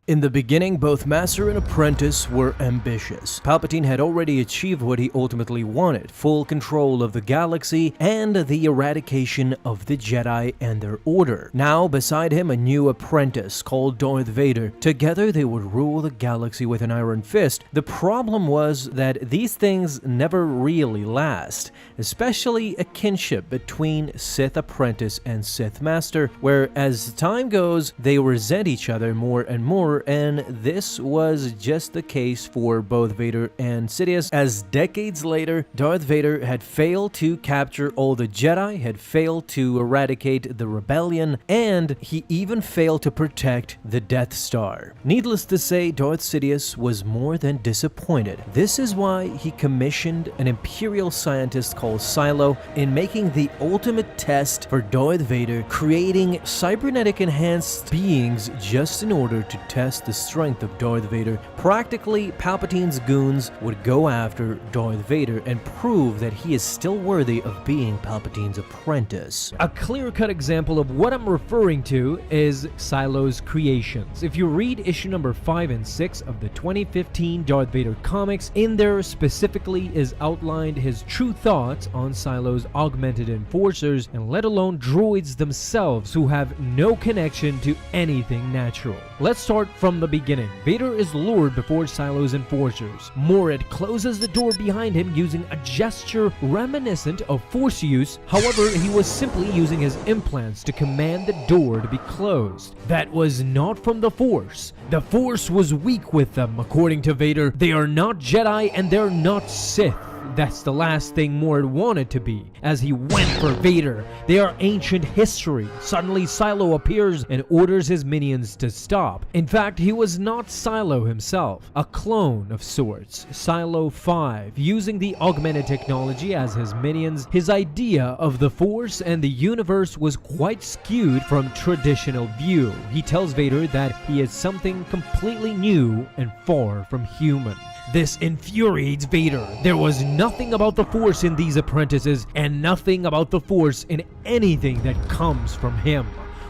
In the beginning, both Master and Apprentice were ambitious. Palpatine had already achieved what he ultimately wanted, full control of the galaxy and the eradication of the Jedi and their order. Now, beside him, a new apprentice called Darth Vader. Together, they would rule the galaxy with an iron fist. The problem was that these things never really last, especially a kinship between Sith Apprentice and Sith Master, where as time goes, they resent each other more and more. And this was just the case for both Vader and Sidious, as decades later, Darth Vader had failed to capture all the Jedi, had failed to eradicate the rebellion, and he even failed to protect the Death Star. Needless to say, Darth Sidious was more than disappointed. This is why he commissioned an Imperial scientist called Silo in making the ultimate test for Darth Vader, creating cybernetic enhanced beings just in order to test the strength of Darth Vader. Practically, Palpatine's goons would go after Darth Vader and prove that he is still worthy of being Palpatine's apprentice. A clear-cut example of what I'm referring to is Silo's creations. If you read issue number 5 and 6 of the 2015 Darth Vader comics, in there specifically is outlined his true thoughts on Silo's augmented enforcers, and let alone droids themselves who have no connection to anything natural. Let's start from the beginning. Vader is lured before Silo's enforcers. Morid closes the door behind him using a gesture reminiscent of Force use. However, he was simply using his implants to command the door to be closed. That was not from the Force. The Force was weak with them, according to Vader. They are not Jedi and they're not Sith. That's the last thing Morid wanted to be, as he went for Vader. They are ancient history. Suddenly, Silo appears and orders his minions to stop. In fact, he was not Silo himself, a clone of sorts, Silo 5, using the augmented technology as his minions. His idea of the Force and the universe was quite skewed from traditional view. He tells Vader that he is something completely new and far from human. This infuriates Vader. There was nothing about the Force in these apprentices, and nothing about the Force in anything that comes from him.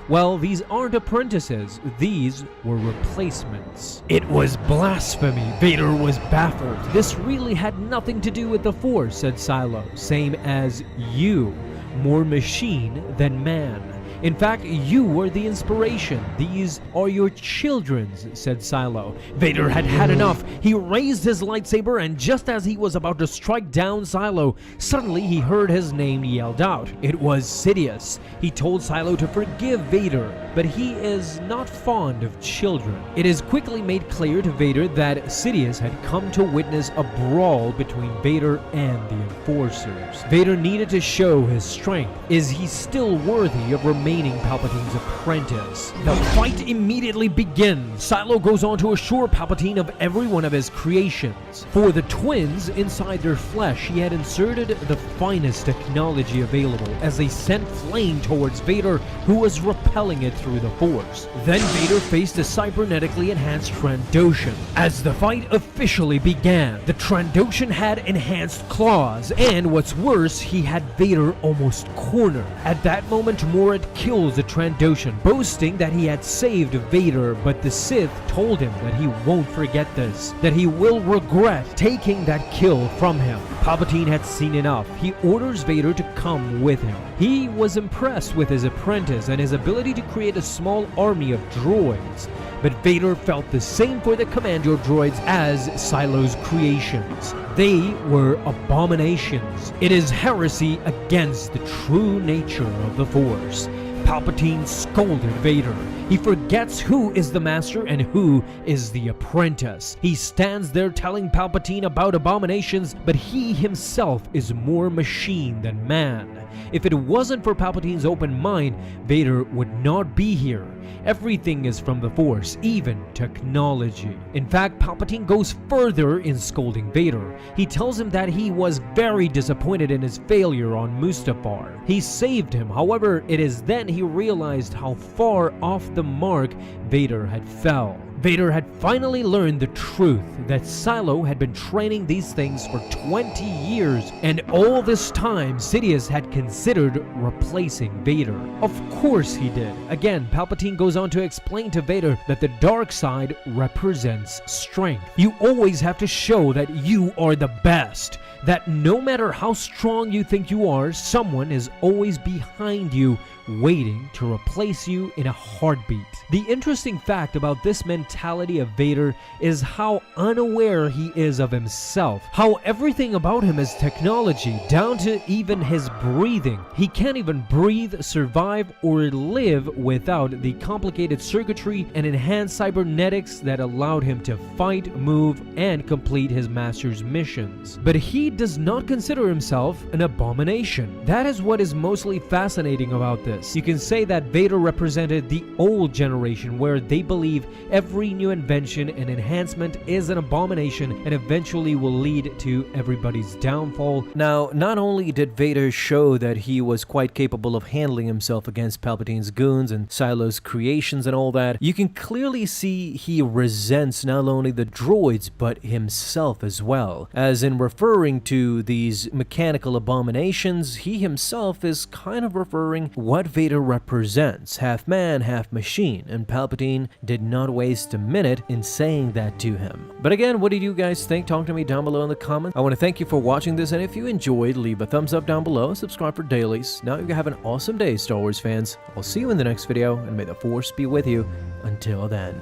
Well, these aren't apprentices, these were replacements. It was blasphemy. Vader was baffled. This really had nothing to do with the Force, said Silo. Same as you, more machine than man. In fact, you were the inspiration. These are your children's, said Silo. Vader had had enough. He raised his lightsaber, and just as he was about to strike down Silo, suddenly he heard his name yelled out. It was Sidious. He told Silo to forgive Vader, but he is not fond of children. It is quickly made clear to Vader that Sidious had come to witness a brawl between Vader and the Enforcers. Vader needed to show his strength. Is he still worthy of remaining Palpatine's apprentice? The fight immediately begins. Silo goes on to assure Palpatine of every one of his creations. For the twins, inside their flesh, he had inserted the finest technology available as they sent flame towards Vader, who was repelling it through the Force. Then Vader faced a cybernetically enhanced Trandoshan. As the fight officially began, the Trandoshan had enhanced claws, and what's worse, he had Vader almost cornered. At that moment, Morid kills the Trandoshan, boasting that he had saved Vader, but the Sith told him that he won't forget this, that he will regret taking that kill from him. Palpatine had seen enough. He orders Vader to come with him. He was impressed with his apprentice and his ability to create a small army of droids, but Vader felt the same for the commando droids as Silo's creations. They were abominations. It is heresy against the true nature of the Force. Palpatine scolded Vader. He forgets who is the master and who is the apprentice. He stands there telling Palpatine about abominations, but he himself is more machine than man. If it wasn't for Palpatine's open mind, Vader would not be here. Everything is from the Force, even technology. In fact, Palpatine goes further in scolding Vader. He tells him that he was very disappointed in his failure on Mustafar. He saved him, however, it is then he realized how far off the mark Vader had fell. Vader had finally learned the truth that Silo had been training these things for 20 years, and all this time Sidious had considered replacing Vader. Of course he did. Again, Palpatine goes on to explain to Vader that the dark side represents strength. You always have to show that you are the best. That no matter how strong you think you are, someone is always behind you waiting to replace you in a heartbeat. The interesting fact about this mentality of Vader is how unaware he is of himself, how everything about him is technology, down to even his breathing. He can't even breathe, survive, or live without the complicated circuitry and enhanced cybernetics that allowed him to fight, move, and complete his master's missions. But he does not consider himself an abomination. That is what is mostly fascinating about this. You can say that Vader represented the old generation, where they believe every new invention and enhancement is an abomination and eventually will lead to everybody's downfall. Now, not only did Vader show that he was quite capable of handling himself against Palpatine's goons and Silo's creations and all that, you can clearly see he resents not only the droids but himself as well. As in referring to these mechanical abominations, he himself is kind of referring what Vader represents, half man, half machine, and Palpatine did not waste a minute in saying that to him. But again, what did you guys think? Talk to me down below in the comments. I want to thank you for watching this, and if you enjoyed, leave a thumbs up down below, subscribe for dailies. Now you have an awesome day, Star Wars fans. I'll see you in the next video, and may the Force be with you until then.